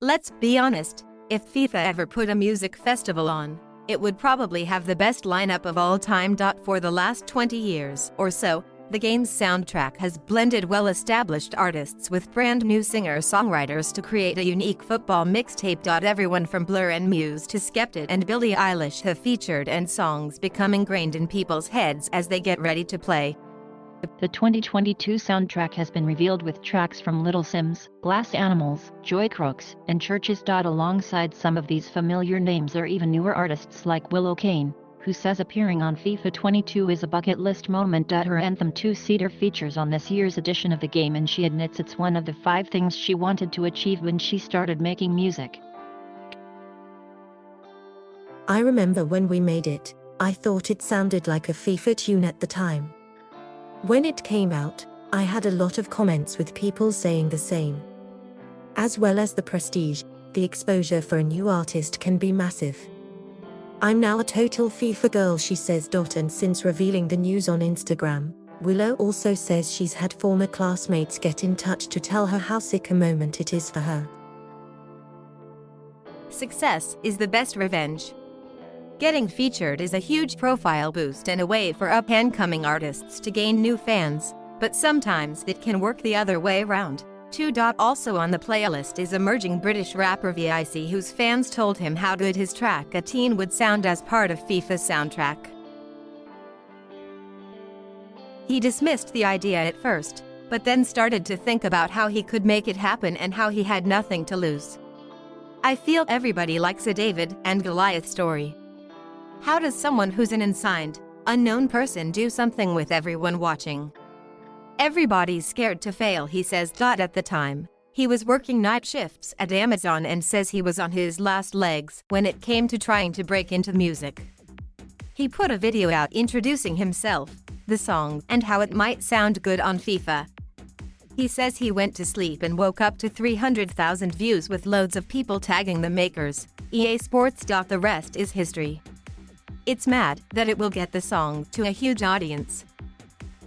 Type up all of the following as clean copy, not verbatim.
Let's be honest, if FIFA ever put a music festival on, it would probably have the best lineup of all time. For the last 20 years or so, the game's soundtrack has blended well-established artists with brand new singer-songwriters to create a unique football mixtape. Everyone from Blur and Muse to Skepta and Billie Eilish have featured, and songs become ingrained in people's heads as they get ready to play. The 2022 soundtrack has been revealed with tracks from Little Simz, Glass Animals, Joy Crookes, and Churches. Alongside some of these familiar names are even newer artists like Willow Kane, who says appearing on FIFA 22 is a bucket list moment. Her anthem two-seater features on this year's edition of the game, and she admits it's one of the 5 things she wanted to achieve when she started making music. I remember when we made it, I thought it sounded like a FIFA tune at the time. When it came out, I had a lot of comments with people saying the same. As well as the prestige, the exposure for a new artist can be massive. I'm now a total FIFA girl, she says. And since revealing the news on Instagram, Willow also says she's had former classmates get in touch to tell her how sick a moment it is for her. Success is the best revenge. Getting featured is a huge profile boost and a way for up-and-coming artists to gain new fans, but sometimes it can work the other way around, too. Also on the playlist is emerging British rapper Vic, whose fans told him how good his track A Teen would sound as part of FIFA's soundtrack. He dismissed the idea at first, but then started to think about how he could make it happen and how he had nothing to lose. I feel everybody likes a David and Goliath story. How does someone who's an unsigned, unknown person do something with everyone watching? Everybody's scared to fail, he says. At the time, he was working night shifts at Amazon and says he was on his last legs when it came to trying to break into music. He put a video out introducing himself, the song, and how it might sound good on FIFA. He says he went to sleep and woke up to 300,000 views with loads of people tagging the makers, EA Sports. The rest is history. It's mad that it will get the song to a huge audience.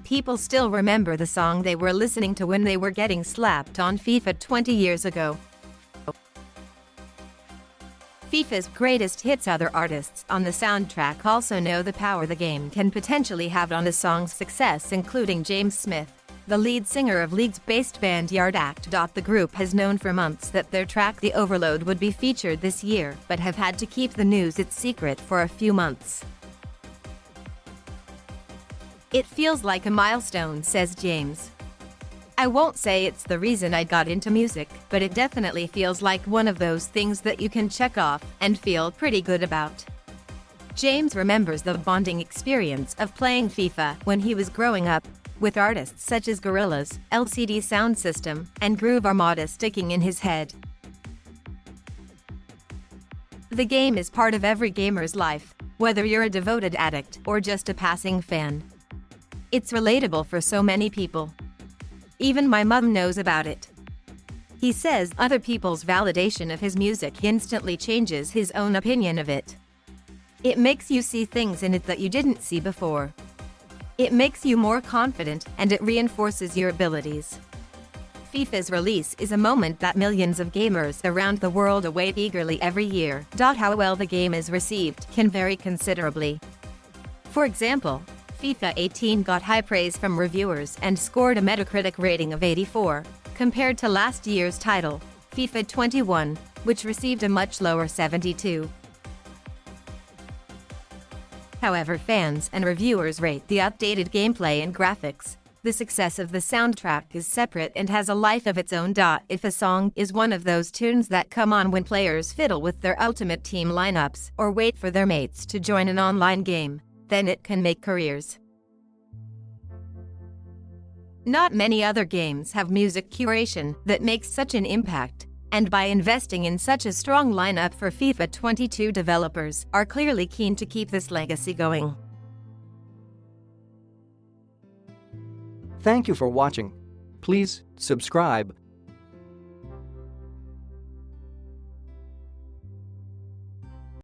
People still remember the song they were listening to when they were getting slapped on FIFA 20 years ago. FIFA's greatest hits. Other artists on the soundtrack also know the power the game can potentially have on a song's success, including James Smith, the lead singer of Leeds-based band Yard Act. The group has known for months that their track The Overload would be featured this year, but have had to keep the news its secret for a few months. It feels like a milestone, says James. I won't say it's the reason I got into music, but it definitely feels like one of those things that you can check off and feel pretty good about. James remembers the bonding experience of playing FIFA when he was growing up, with artists such as Gorillaz, LCD Sound System, and Groove Armada sticking in his head. The game is part of every gamer's life, whether you're a devoted addict or just a passing fan. It's relatable for so many people. Even my mum knows about it. He says other people's validation of his music instantly changes his own opinion of it. It makes you see things in it that you didn't see before. It makes you more confident, and it reinforces your abilities. FIFA's release is a moment that millions of gamers around the world await eagerly every year. How well the game is received can vary considerably. For example, FIFA 18 got high praise from reviewers and scored a Metacritic rating of 84, compared to last year's title, FIFA 21, which received a much lower 72. However, fans and reviewers rate the updated gameplay and graphics. The success of the soundtrack is separate and has a life of its own. If a song is one of those tunes that come on when players fiddle with their ultimate team lineups or wait for their mates to join an online game, then it can make careers. Not many other games have music curation that makes such an impact, and by investing in such a strong lineup for FIFA 22, developers are clearly keen to keep this legacy going. Thank you for watching. Please subscribe